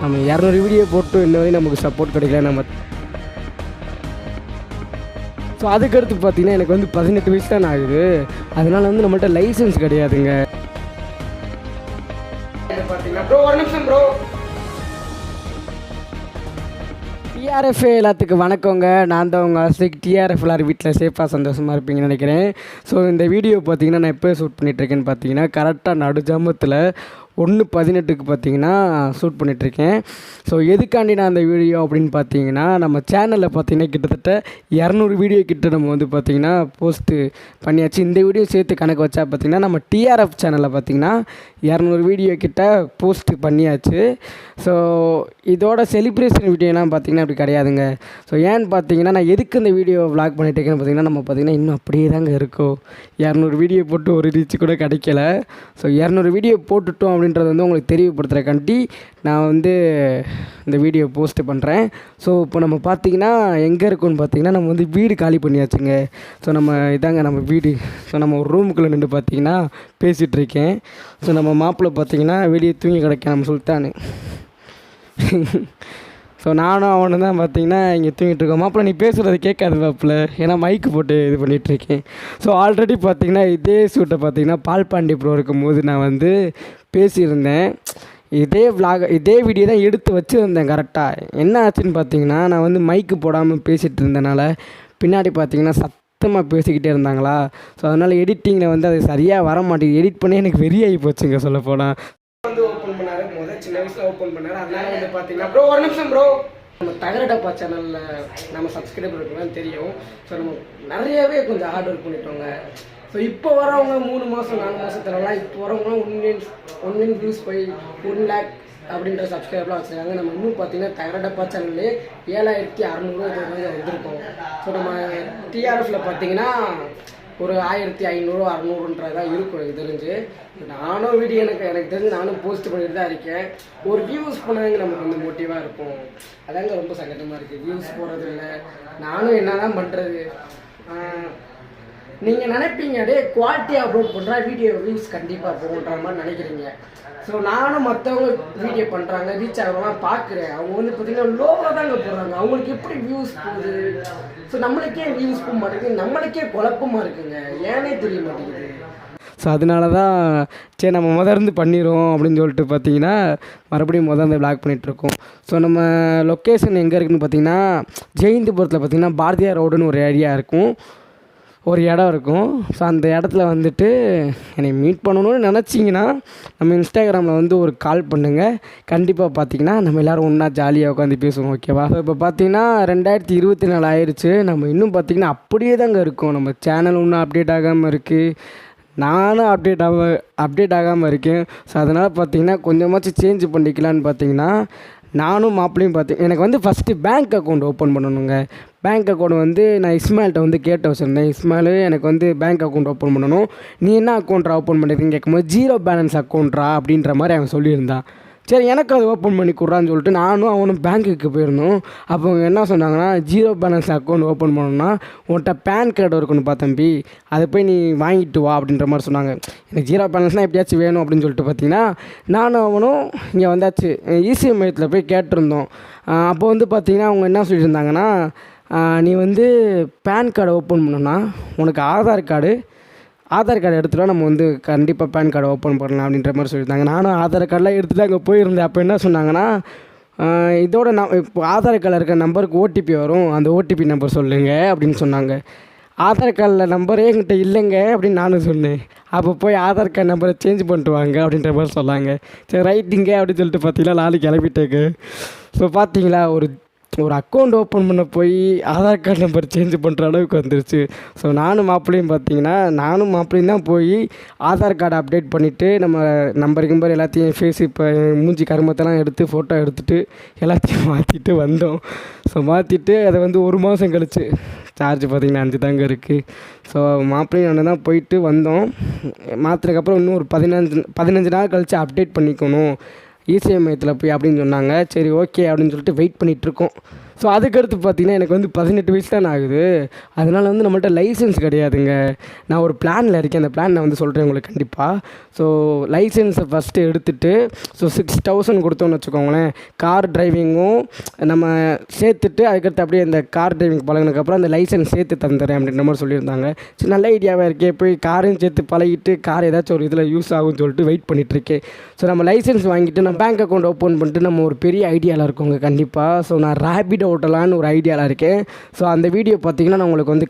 நம்ம 200 வீடியோ போட்டு இன்ன வரையும் நமக்கு சப்போர்ட் கிடைக்கல. நம்ம ஸோ அதுக்கடுத்து பார்த்தீங்கன்னா எனக்கு வந்து 18 வயசு தான் ஆகுது. அதனால் வந்து நம்மள்ட்ட லைசன்ஸ் கிடையாதுங்க. பார்த்தீங்கன்னா ப்ரோ ஒரு நிமிஷம் ப்ரோ. டிஆர்எஃப் எல்லாத்துக்கும் வணக்கங்க. நான் தான் உங்கள் ஆசிக். டிஆர்எஃப் எல்லோரும் வீட்டில் சேஃபாக சந்தோஷமாக இருப்பீங்கன்னு நினைக்கிறேன். ஸோ இந்த வீடியோ பார்த்தீங்கன்னா நான் எப்போ ஷூட் பண்ணிகிட்ருக்கேன்னு பார்த்தீங்கன்னா கரெக்டாக நடுஜாமத்தில் 1:18க்கு பார்த்தீங்கன்னா ஷூட் பண்ணிகிட்ருக்கேன். ஸோ எதுக்காண்டி நான் அந்த வீடியோ அப்படின்னு பார்த்தீங்கன்னா நம்ம சேனலில் பார்த்தீங்கன்னா கிட்டத்தட்ட 200 வீடியோ கிட்ட நம்ம வந்து பார்த்திங்கன்னா போஸ்ட்டு பண்ணியாச்சு. இந்த வீடியோ சேர்த்து கணக்கு வச்சா பார்த்திங்கன்னா நம்ம டிஆர்எஃப் சேனலில் பார்த்திங்கன்னா 200 வீடியோ கிட்ட போஸ்ட்டு பண்ணியாச்சு. ஸோ இதோட செலிப்ரேஷன் வீடியோலாம் பார்த்திங்கன்னா அப்படி கிடையாதுங்க. ஸோ ஏன்னு பார்த்தீங்கன்னா நான் எதுக்கு இந்த வீடியோ விளாக் பண்ணிகிட்ருக்கேன்னு பார்த்திங்கன்னா நம்ம பார்த்திங்கன்னா இன்னும் அப்படியே தாங்க இருக்கும். 200 வீடியோ போட்டு ஒரு ரீச் கூட கிடைக்கல. ஸோ 200 வீடியோ போட்டுட்டோம் அப்படின்றது வந்து உங்களுக்கு தெரியப்படுத்துகிறக்காண்டி நான் வந்து இந்த வீடியோ போஸ்ட்டு பண்ணுறேன். ஸோ இப்போ நம்ம பார்த்திங்கன்னா எங்கே இருக்குன்னு பார்த்திங்கன்னா நம்ம வந்து வீடு காலி பண்ணியாச்சுங்க. ஸோ நம்ம இதாங்க நம்ம வீடு. ஸோ நம்ம ஒரு ரூமுக்குள்ளே நின்று பார்த்திங்கன்னா பேசிகிட்ருக்கேன். ஸோ நம்ம மாப்பிள்ளை பார்த்திங்கன்னா வெளியே தூங்கி கிடக்கேன் நம்ம சுல்தானு. ஸோ நானும் அவனு தான் பார்த்திங்கன்னா இங்கே தூங்கிட்டுருக்கோம். மாப்பிள்ளை நீ பேசுகிறது கேட்காது மாப்பிள்ளை, ஏன்னா மைக்கு போட்டு இது பண்ணிகிட்ருக்கேன். ஸோ ஆல்ரெடி பார்த்திங்கன்னா இதே ஷூட்டை பார்த்திங்கன்னா பால்பாண்டி ப்ரோ இருக்கும்போது நான் வந்து பேசியிருந்தேன். இதே வீடியோ தான் எடுத்து வச்சுருந்தேன். கரெக்டாக என்ன ஆச்சுன்னு பார்த்தீங்கன்னா நான் வந்து மைக்கு போடாமல் பேசிகிட்டு இருந்தனால பின்னாடி பார்த்தீங்கன்னா சத்தமாக பேசிக்கிட்டே இருந்தாங்களா. ஸோ அதனால் எடிட்டிங்கில் வந்து அது சரியாக வர மாட்டேங்குது. எடிட் பண்ணி எனக்கு வெறியாகி போச்சுங்க சொல்லப்போனால். வந்து ஓப்பன் பண்ணாரு சின்ன வயசில் ஓப்பன் பண்ணார். அதனால வந்து பார்த்தீங்கன்னா ப்ரோ ஒரு நிமிஷம் ப்ரோ. நம்ம தகரடப்பா சேனலில் நம்ம சப்ஸ்கிரைபர் இருக்குன்னு தெரியும். ஸோ நம்ம நிறையவே கொஞ்சம் ஹார்ட் ஒர்க் பண்ணிட்டோங்க. ஸோ இப்போ வரவங்க 3 மாதம் 4 மாதத்துலலாம் இப்போ வரவங்களாம் 1 million வியூஸ் போய் 1 lakh அப்படின்ற சப்ஸ்கிரைபர்லாம் வச்சுருக்காங்க. நம்ம இன்னும் பார்த்தீங்கன்னா தகரடப்பா சேனல்லே 7600 வந்திருக்கோம். ஸோ நம்ம டிஆர்எஃப்ல பார்த்தீங்கன்னா ஒரு 1500 600 இருக்கும் எனக்கு தெரிஞ்சு. நானும் வீடியோ எனக்கு தெரிஞ்சு நானும் போஸ்ட் பண்ணிட்டு தான் இருக்கேன். ஒரு வியூஸ் பண்ணாங்க நமக்கு வந்து மோட்டிவாக இருக்கும். அதாங்க ரொம்ப சங்கடமாக இருக்குது. வியூஸ் போடுறது இல்லை. நானும் என்ன தான் பண்ணுறது. நீங்கள் நினைப்பீங்க அதே குவாலிட்டியாக அப்லோட் பண்ணுறா வீடியோ வியூஸ் கண்டிப்பாக போகுன்ற மாதிரி நினைக்கிறீங்க. ஸோ நானும் மற்றவங்க வீடியோ பண்ணுறாங்க ரீச் ஆகிறவங்களாம் பார்க்குறேன். அவங்க வந்து பார்த்திங்கன்னா லோவாக தாங்க போடுறாங்க. அவங்களுக்கு எப்படி வியூஸ் போகுது. ஸோ நம்மளுக்கே வியூஸ் போக மாட்டேங்குது. நம்மளுக்கே குழப்பமாக இருக்குங்க. ஏனே தெரிய மாட்டேங்குது. ஸோ அதனால தான் சரி நம்ம இருந்து பண்ணிடுவோம் அப்படின்னு சொல்லிட்டு பார்த்தீங்கன்னா மறுபடியும் வந்து விளாக் பண்ணிகிட்ருக்கோம். ஸோ நம்ம லொக்கேஷன் எங்கே இருக்குதுன்னு பார்த்தீங்கன்னா ஜெயந்திபுரத்தில் பார்த்திங்கன்னா பாரதியார் ரோடுன்னு ஒரு ஏரியா இருக்கும், ஒரு இடம் இருக்கும். ஸோ அந்த இடத்துல வந்துட்டு என்னை மீட் பண்ணணும்னு நினச்சிங்கன்னா நம்ம இன்ஸ்டாகிராமில் வந்து ஒரு கால் பண்ணுங்கள். கண்டிப்பாக பார்த்திங்கன்னா நம்ம எல்லோரும் ஒன்றா ஜாலியாக உட்காந்து பேசுவோம். ஓகேவா? ஸோ இப்போ பார்த்திங்கன்னா 2024 ஆயிடுச்சு. நம்ம இன்னும் பார்த்திங்கன்னா அப்படியே தாங்க இருக்கோம். நம்ம சேனல் இன்னும் அப்டேட் ஆகாமல் இருக்குது. நானும் அப்டேட் ஆகாமல் இருக்கேன். ஸோ அதனால் பார்த்திங்கன்னா கொஞ்சமாச்சும் சேஞ்ச் பண்ணிக்கலான்னு பார்த்திங்கன்னா நானும் மாப்பிளையும் எனக்கு வந்து ஃபஸ்ட்டு பேங்க் அக்கௌண்ட் ஓப்பன் பண்ணணுங்க. பேங்க் அக்கௌண்ட் வந்து நான் இஸ்மாயில்கிட்ட வந்து கேட்டு வச்சுருந்தேன். இஸ்மாயில் எனக்கு வந்து பேங்க் அக்கௌண்ட் ஓப்பன் பண்ணணும், நீ என்ன அக்கௌண்ட்ரா ஓப்பன் பண்ணியிருக்கீங்கன்னு கேட்கும்போது 0 பேலன்ஸ் அக்கௌண்ட்ரா அப்படின்ற மாதிரி அவன் சொல்லியிருந்தான். சரி எனக்கு அது ஓப்பன் பண்ணி கொடுறான்னு சொல்லிட்டு நானும் அவனும் பேங்க்குக்கு போயிருந்தோம். அப்போ அவங்க என்ன சொன்னாங்கன்னா 0 பேலன்ஸ் அக்கௌண்ட் ஓப்பன் பண்ணணுன்னா உன்கிட்ட பேன் கார்டு இருக்கணும் தம்பி, அதை போய் நீ வாங்கிட்டு வா அப்படின்ற மாதிரி சொன்னாங்க. எனக்கு 0 பேலன்ஸ்னால் எப்படியாச்சும் வேணும் அப்படின்னு சொல்லிட்டு பார்த்தீங்கன்னா நானும் அவனும் இங்கே வந்தாச்சு. இசிஎம் மையத்தில் போய் கேட்டிருந்தோம். அப்போ வந்து பார்த்திங்கன்னா அவங்க என்ன சொல்லியிருந்தாங்கன்னா நீ வந்து பேன் கார்டை ஓப்பன் பண்ணணுன்னா உனக்கு ஆதார் கார்டு எடுத்துகிட்டா நம்ம வந்து கண்டிப்பாக பேன் கார்டு ஓப்பன் பண்ணலாம் அப்படின்ற மாதிரி சொல்லியிருந்தாங்க. நானும் ஆதார் கார்டெலாம் எடுத்துகிட்டு அங்கே போயிருந்தேன். அப்போ என்ன சொன்னாங்கன்னா இதோட இப்போ ஆதார் கார்டில் இருக்க நம்பருக்கு ஓடிபி வரும், அந்த ஓடிபி நம்பர் சொல்லுங்கள் அப்படின்னு சொன்னாங்க. ஆதார் கார்டில் நம்பரே என்கிட்ட இல்லைங்க அப்படின்னு நானும் சொன்னேன். அப்போ போய் ஆதார் கார்டு நம்பரை சேஞ்ச் பண்ணிட்டு வாங்க அப்படின்ற மாதிரி சொன்னாங்க. சரி ரைட்டிங்க அப்படின்னு சொல்லிட்டு பார்த்தீங்கன்னா நாளைக்கு கிளம்பிட்டேங்க. ஸோ பார்த்தீங்களா ஒரு அக்கௌண்ட் ஓப்பன் பண்ண போய் ஆதார் கார்டு நம்பர் சேஞ்ச் பண்ணுற அளவுக்கு வந்துருச்சு. ஸோ நானும் மாப்பிளையும் தான் போய் ஆதார் கார்டை அப்டேட் பண்ணிவிட்டு நம்ம நம்பர் எல்லாத்தையும் ஃபேஸ் இப்போ மூஞ்சி கருமத்தெல்லாம் எடுத்து ஃபோட்டோ எடுத்துகிட்டு எல்லாத்தையும் மாற்றிட்டு வந்தோம். ஸோ மாற்றிட்டு அதை வந்து 1 மாதம் கழிச்சு சார்ஜ் பார்த்திங்கன்னா 5 தாங்க இருக்குது. ஸோ மாப்பிளையும் நான் தான் போயிட்டு வந்தோம். மாற்றினதுக்கப்புறம் இன்னும் ஒரு 15 நாள் கழித்து அப்டேட் பண்ணிக்கணும் இசிஎம் மையத்தில் போய் அப்படின்னு சொன்னாங்க. சரி ஓகே அப்படின்னு சொல்லிட்டு வெயிட் பண்ணிகிட்ருக்கோம். ஸோ அதுக்கடுத்து பார்த்தீங்கன்னா எனக்கு வந்து 18 வயசு தான் ஆகுது. அதனால் வந்து நம்மள்ட்ட லைசன்ஸ் கிடையாதுங்க. நான் ஒரு பிளானில் இருக்கேன். அந்த பிளான் நான் வந்து சொல்கிறேன் உங்களுக்கு கண்டிப்பாக. ஸோ லைசன்ஸை ஃபஸ்ட்டு எடுத்துகிட்டு ஸோ 6000 கொடுத்தோன்னு வச்சுக்கோங்களேன், கார் டிரைவிங்கும் நம்ம சேர்த்துட்டு அதுக்கடுத்து அப்படியே இந்த கார் டிரைவிங் பழகினதுக்கப்புறம் அந்த லைசன்ஸ் சேர்த்து தந்துடுறேன் அப்படின்ற மாதிரி சொல்லியிருந்தாங்க. சரி, நல்ல ஐடியாவாக இருக்கே, போய் காரையும் சேர்த்து பழகிட்டு கார் ஏதாச்சும் ஒரு இதில் யூஸ் ஆகும்னு சொல்லிட்டு வெயிட் பண்ணிகிட்ருக்கேன். ஸோ நம்ம லைசன்ஸ் வாங்கிட்டு நம்ம பேங்க் அக்கௌண்ட் ஓப்பன் பண்ணிட்டு நம்ம ஒரு பெரிய ஐடியாவில் இருக்கோங்க கண்டிப்பாக. ஸோ நான் ரேபிடோ ஓட்டலான்னு ஒரு ஐடியாவில் இருக்கேன். ஸோ அந்த வீடியோ பார்த்திங்கன்னா நான் உங்களுக்கு வந்து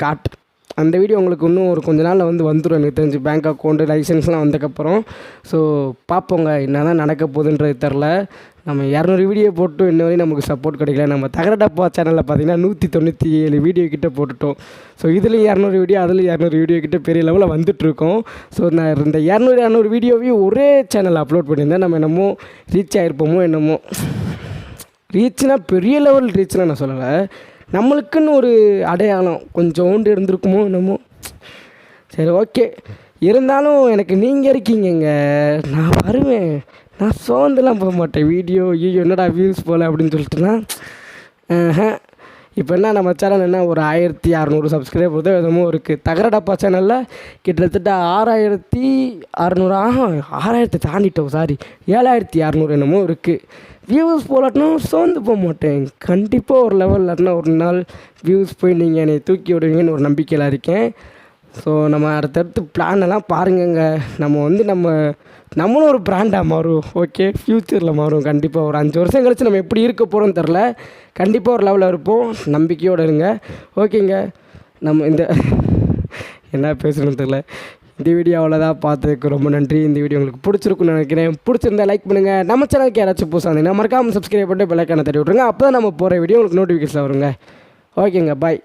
அந்த வீடியோ உங்களுக்கு இன்னும் ஒரு கொஞ்ச நாளில் வந்து வந்துடும் எனக்கு தெரிஞ்சு, பேங்க் அக்கௌண்ட்டு லைசன்ஸ்லாம் வந்ததுக்கப்புறம். ஸோ பார்ப்போங்க என்ன தான் நடக்க போகுதுன்றது தெரில. நம்ம 200 வீடியோ போட்டு இன்ன வரையும் நமக்கு சப்போர்ட் கிடைக்கல. நம்ம தகரடப்பா சேனலில் பார்த்திங்கன்னா 197 வீடியோ கிட்டே போட்டுட்டோம். ஸோ இதுலேயும் 200 வீடியோ, அதுலேயும் 200 வீடியோ கிட்டே பெரிய லெவலில் வந்துட்டுருக்கோம். ஸோ நான் இந்த 200 வீடியோவையும் ஒரே சேனலில் அப்லோட் பண்ணியிருந்தேன். நம்ம என்னமோ ரீச் ஆகிருப்போமோ என்னமோ. ரீச்னா பெரிய லெவல் ரீச்னால் நான் சொல்லலை, நம்மளுக்குன்னு ஒரு அடையாளம் கொஞ்சோண்டு இருந்திருக்குமோ என்னமோ. சரி, ஓகே. இருந்தாலும் எனக்கு நீங்கள் இருக்கீங்கங்க, நான் வருவேன். நான் சோர்ந்துலாம் போக மாட்டேன். வீடியோ என்னடா வியூஸ் போகல அப்படின்னு சொல்லிட்டுனா இப்போ என்ன நம்ம சேனல் என்ன ஒரு 1600 சப்ஸ்கிரைபர் தான் எதுவும் இருக்குது. தகரடப்பா சேனலில் கிட்டத்தட்ட 6600 6000 தாண்டிட்டோம், சாரி 7600 என்னமோ இருக்குது. வியூஸ் போகலாட்டினா சோர்ந்து போக மாட்டேன். கண்டிப்பாக ஒரு லெவல் இல்லாட்டினா ஒரு நாள் வியூஸ் போய் நீங்கள் என்னை தூக்கி விடுவீங்கன்னு ஒரு நம்பிக்கையில் இருக்கேன். ஸோ நம்ம அடுத்தடுத்து பிளானெல்லாம் பாருங்கங்க. நம்ம வந்து நம்மளும் ஒரு பிராண்டாக மாறும். ஓகே, ஃப்யூச்சரில் மாறும் கண்டிப்பாக. ஒரு 5 வருஷம் கழிச்சு நம்ம எப்படி இருக்க போகிறோன்னு தெரில, கண்டிப்பாக ஒரு லெவலில் இருப்போம். நம்பிக்கையோடு இருங்க. ஓகேங்க, நம்ம இந்த என்ன பேசணும்னு தெரில. இந்த வீடியோ அவ்வளோதான். பார்த்ததுக்கு ரொம்ப நன்றி. இந்த வீடியோ உங்களுக்கு பிடிச்சிருக்குன்னு நினைக்கிறேன். பிடிச்சிருந்தா லைக் பண்ணுங்கள். நம்ம சேனலுக்கு யாராச்சும் புதுசாக இருந்தீங்கன்னா மறக்காமல் சப்ஸ்கிரைப் பண்ணிட்டு பெல் ஐக்கானை தட்டி விட்ருங்க. அப்போ தான் நம்ம போகிற வீடியோ உங்களுக்கு நோட்டிஃபிகேஷன் வருங்க. ஓகேங்க, பாய்.